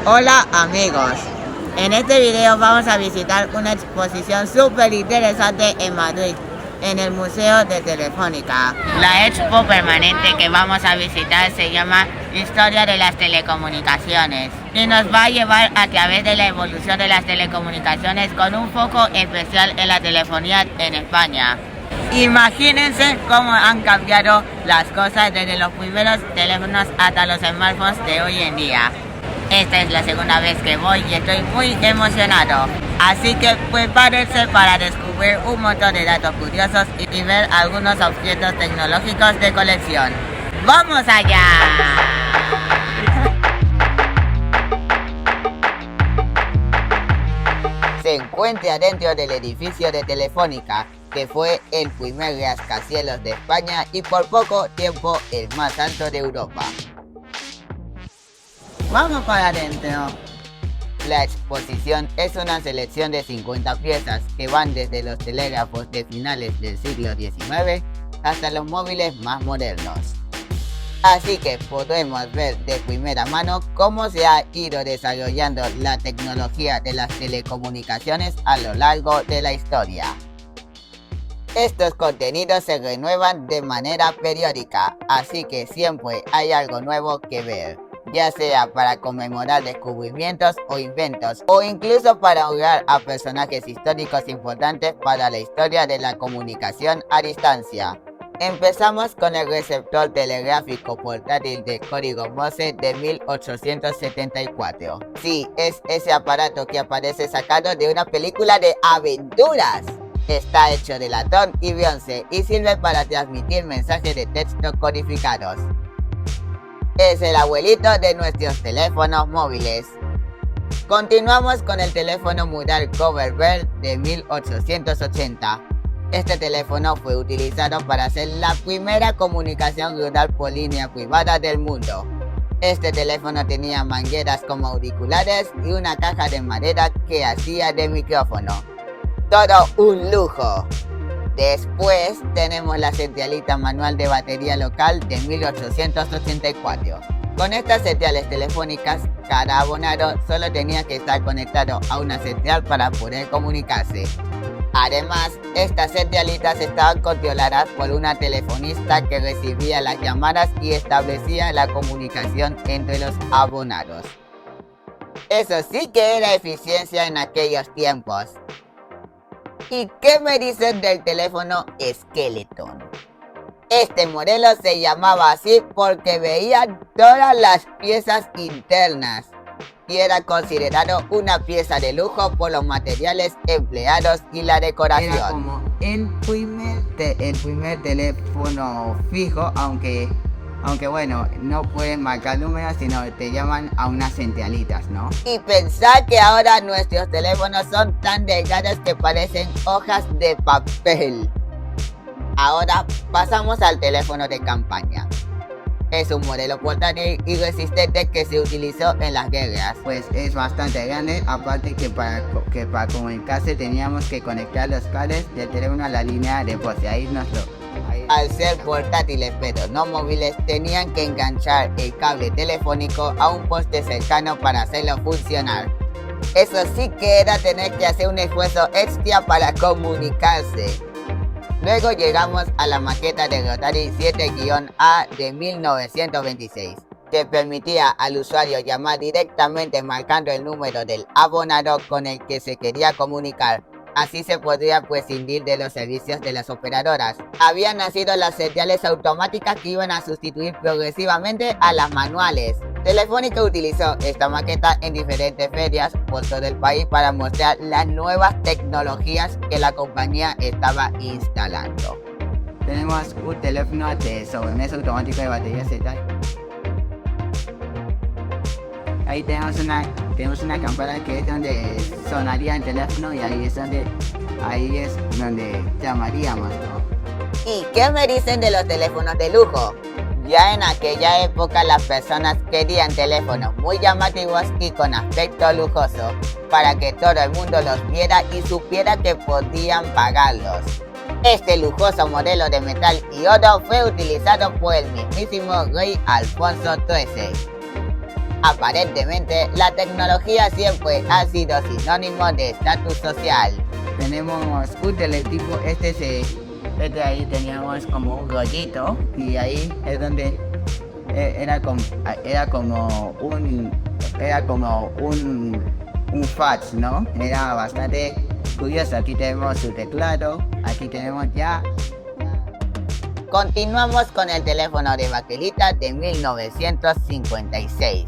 Hola amigos, en este video vamos a visitar una exposición súper interesante en Madrid, en el Museo de Telefónica. La expo permanente que vamos a visitar se llama Historia de las Telecomunicaciones y nos va a llevar a través de la evolución de las telecomunicaciones con un foco especial en la telefonía en España. Imagínense cómo han cambiado las cosas desde los primeros teléfonos hasta los smartphones de hoy en día. Esta es la segunda vez que voy y estoy muy emocionado. Así que prepárense para descubrir un montón de datos curiosos y ver algunos objetos tecnológicos de colección. ¡Vamos allá! Se encuentra dentro del edificio de Telefónica, que fue el primer rascacielos de España y por poco tiempo el más alto de Europa. Vamos para adentro. La exposición es una selección de 50 piezas que van desde los telégrafos de finales del siglo XIX hasta los móviles más modernos. Así que podemos ver de primera mano cómo se ha ido desarrollando la tecnología de las telecomunicaciones a lo largo de la historia. Estos contenidos se renuevan de manera periódica, así que siempre hay algo nuevo que ver, ya sea para conmemorar descubrimientos o inventos, o incluso para honrar a personajes históricos importantes para la historia de la comunicación a distancia. Empezamos con el receptor telegráfico portátil de código Morse de 1874. Sí, es ese aparato que aparece sacado de una película de aventuras. Está hecho de latón y bronce y sirve para transmitir mensajes de texto codificados. Es el abuelito de nuestros teléfonos móviles. Continuamos con el teléfono mural Cover Bell de 1880. Este teléfono fue utilizado para hacer la primera comunicación rural por línea privada del mundo. Este teléfono tenía mangueras como auriculares y una caja de madera que hacía de micrófono. Todo un lujo. Después tenemos la centralita manual de batería local de 1884. Con estas centrales telefónicas, cada abonado solo tenía que estar conectado a una central para poder comunicarse. Además, estas centralitas estaban controladas por una telefonista que recibía las llamadas y establecía la comunicación entre los abonados. Eso sí que era eficiencia en aquellos tiempos. ¿Y qué me dicen del teléfono Skeleton? Este modelo se llamaba así porque veía todas las piezas internas y era considerado una pieza de lujo por los materiales empleados y la decoración. Era como el primer teléfono fijo, aunque bueno, no puedes marcar números, sino te llaman a unas centralitas, ¿no? Y pensar que ahora nuestros teléfonos son tan delgados que parecen hojas de papel. Ahora pasamos al teléfono de campaña. Es un modelo portátil y resistente que se utilizó en las guerras. Pues es bastante grande, aparte que para comunicarse teníamos que conectar los cables del teléfono a la línea de voz y ahí al ser portátiles pero no móviles, tenían que enganchar el cable telefónico a un poste cercano para hacerlo funcionar. Eso sí que era tener que hacer un esfuerzo extra para comunicarse. Luego llegamos a la maqueta de Rotary 7-A de 1926, que permitía al usuario llamar directamente marcando el número del abonado con el que se quería comunicar. Así se podría prescindir de los servicios de las operadoras. Habían nacido las centrales automáticas que iban a sustituir progresivamente a las manuales. Telefónica utilizó esta maqueta en diferentes ferias por todo el país para mostrar las nuevas tecnologías que la compañía estaba instalando. Tenemos un teléfono de sobremesa automático de batería Z. Ahí tenemos una campana que es donde sonaría el teléfono y ahí es donde llamaríamos, ¿no? ¿Y qué me dicen de los teléfonos de lujo? Ya en aquella época las personas querían teléfonos muy llamativos y con aspecto lujoso, para que todo el mundo los viera y supiera que podían pagarlos. Este lujoso modelo de metal y oro fue utilizado por el mismísimo rey Alfonso XIII. Aparentemente, la tecnología siempre ha sido sinónimo de estatus social. Tenemos un teletipo, este ahí teníamos como un rollito y ahí es donde era como un fax, ¿no? Era bastante curioso. Aquí tenemos su teclado, aquí tenemos ya. Continuamos con el teléfono de baquelita de 1956.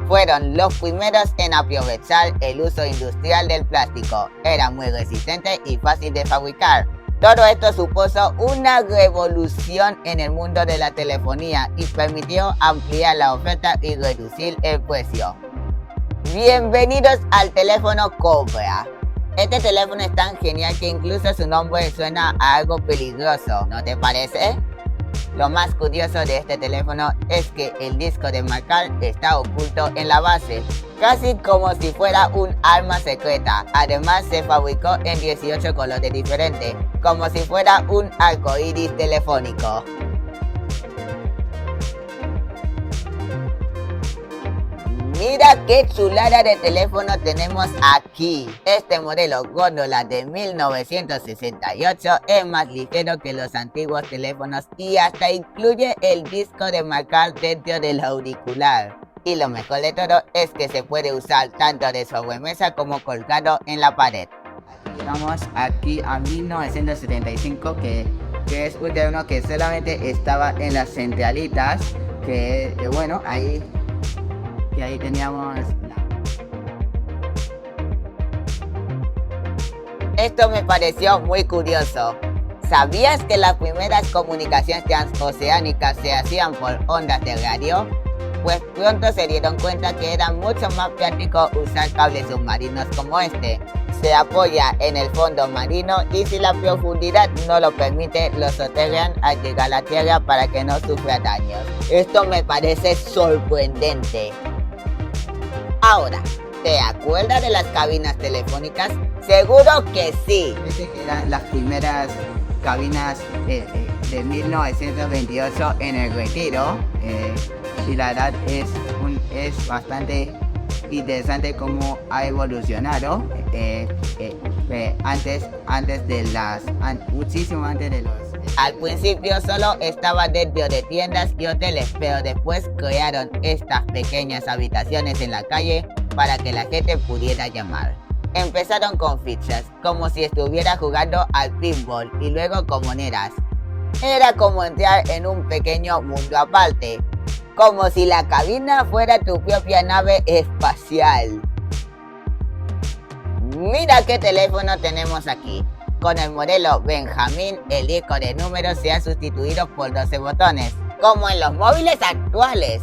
Fueron los primeros en aprovechar el uso industrial del plástico. Era muy resistente y fácil de fabricar. Todo esto supuso una revolución en el mundo de la telefonía y permitió ampliar la oferta y reducir el precio. Bienvenidos al teléfono Cobra. Este teléfono es tan genial que incluso su nombre suena a algo peligroso, ¿no te parece? Lo más curioso de este teléfono es que el disco de marcar está oculto en la base, casi como si fuera un arma secreta. Además se fabricó en 18 colores diferentes, como si fuera un arcoíris telefónico. Mira qué chulada de teléfono tenemos aquí. Este modelo góndola de 1968 es más ligero que los antiguos teléfonos y hasta incluye el disco de marcar dentro del auricular. Y lo mejor de todo es que se puede usar tanto de sobremesa como colgado en la pared. Llegamos aquí a 1975 que es un teléfono que solamente estaba en las centralitas, que bueno, ahí teníamos. Esto me pareció muy curioso. ¿Sabías que las primeras comunicaciones transoceánicas se hacían por ondas de radio? Pues pronto se dieron cuenta que era mucho más práctico usar cables submarinos como este. Se apoya en el fondo marino y si la profundidad no lo permite, lo soterran al llegar a la tierra para que no sufra daños. Esto me parece sorprendente. Ahora, ¿te acuerdas de las cabinas telefónicas? Seguro que sí. Que eran las primeras cabinas de 1928 en el Retiro. Y la verdad es bastante interesante cómo ha evolucionado. Muchísimo antes de los. Al principio solo estaba dentro de tiendas y hoteles, pero después crearon estas pequeñas habitaciones en la calle para que la gente pudiera llamar. Empezaron con fichas, como si estuviera jugando al pinball, y luego con monedas. Era como entrar en un pequeño mundo aparte, como si la cabina fuera tu propia nave espacial. Mira qué teléfono tenemos aquí. Con el modelo Benjamin, el disco de números se ha sustituido por 12 botones, como en los móviles actuales.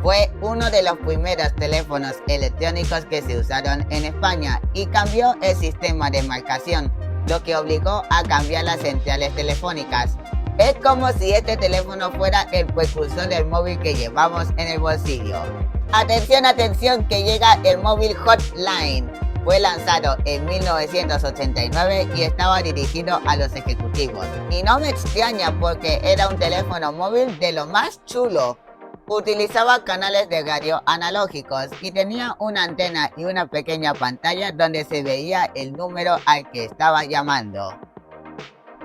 Fue uno de los primeros teléfonos electrónicos que se usaron en España y cambió el sistema de marcación, lo que obligó a cambiar las centrales telefónicas. Es como si este teléfono fuera el precursor del móvil que llevamos en el bolsillo. Atención, atención, que llega el móvil Hotline. Fue lanzado en 1989 y estaba dirigido a los ejecutivos. Y no me extraña porque era un teléfono móvil de lo más chulo. Utilizaba canales de radio analógicos y tenía una antena y una pequeña pantalla donde se veía el número al que estaba llamando.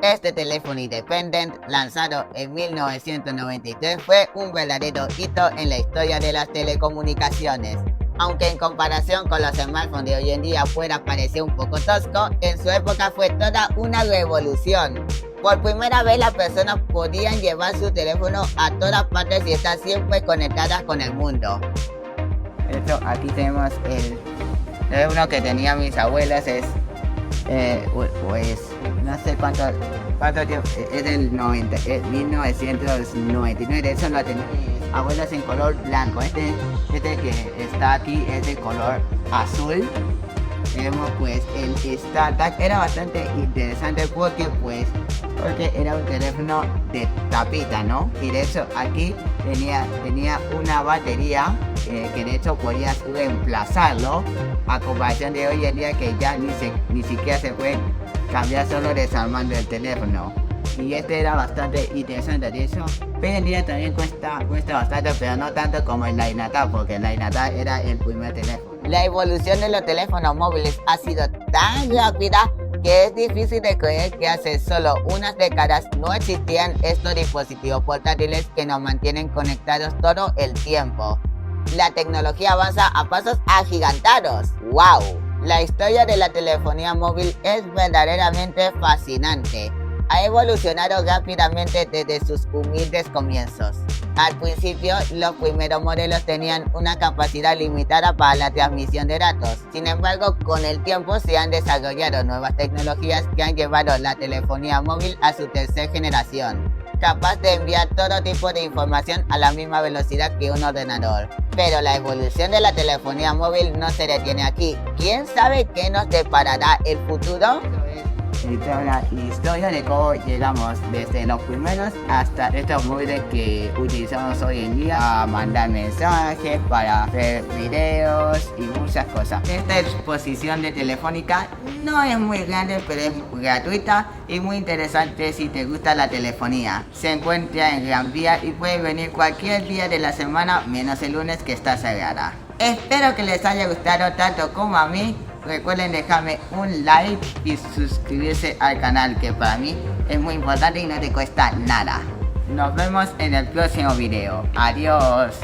Este teléfono independent, lanzado en 1993, fue un verdadero hito en la historia de las telecomunicaciones. Aunque en comparación con los smartphones de hoy en día pueda parecer un poco tosco, en su época fue toda una revolución. Por primera vez las personas podían llevar su teléfono a todas partes y estar siempre conectadas con el mundo. Esto, aquí tenemos el teléfono que tenían mis abuelas, pues no sé cuánto tiempo, es del 1999, eso lo tenía mis abuelas en color blanco. Este que está aquí es de color azul. Tenemos pues el StarTAC, era bastante interesante porque era un teléfono de tapita, ¿no? Y de hecho aquí tenía una batería que de hecho podías reemplazarlo, a comparación de hoy en día que ya ni siquiera se puede cambiar solo desarmando el teléfono. y este era bastante interesante de eso. Hoy en día también cuesta bastante, pero no tanto como el Lainata, porque el Lainata era el primer teléfono. La evolución de los teléfonos móviles ha sido tan rápida que es difícil de creer que hace solo unas décadas no existían estos dispositivos portátiles que nos mantienen conectados todo el tiempo. La tecnología avanza a pasos agigantados. ¡Wow! La historia de la telefonía móvil es verdaderamente fascinante. Ha evolucionado rápidamente desde sus humildes comienzos. Al principio, los primeros modelos tenían una capacidad limitada para la transmisión de datos. Sin embargo, con el tiempo se han desarrollado nuevas tecnologías que han llevado la telefonía móvil a su tercera generación, capaz de enviar todo tipo de información a la misma velocidad que un ordenador. Pero la evolución de la telefonía móvil no se detiene aquí. ¿Quién sabe qué nos deparará el futuro? La historia de cómo llegamos desde los primeros hasta estos móviles que utilizamos hoy en día a mandar mensajes, para hacer videos y muchas cosas. Esta exposición de Telefónica no es muy grande, pero es gratuita y muy interesante si te gusta la telefonía. Se encuentra en Gran Vía y puede venir cualquier día de la semana menos el lunes que está cerrada. Espero que les haya gustado tanto como a mí. Recuerden dejarme un like y suscribirse al canal, que para mí es muy importante y no te cuesta nada. Nos vemos en el próximo video. Adiós.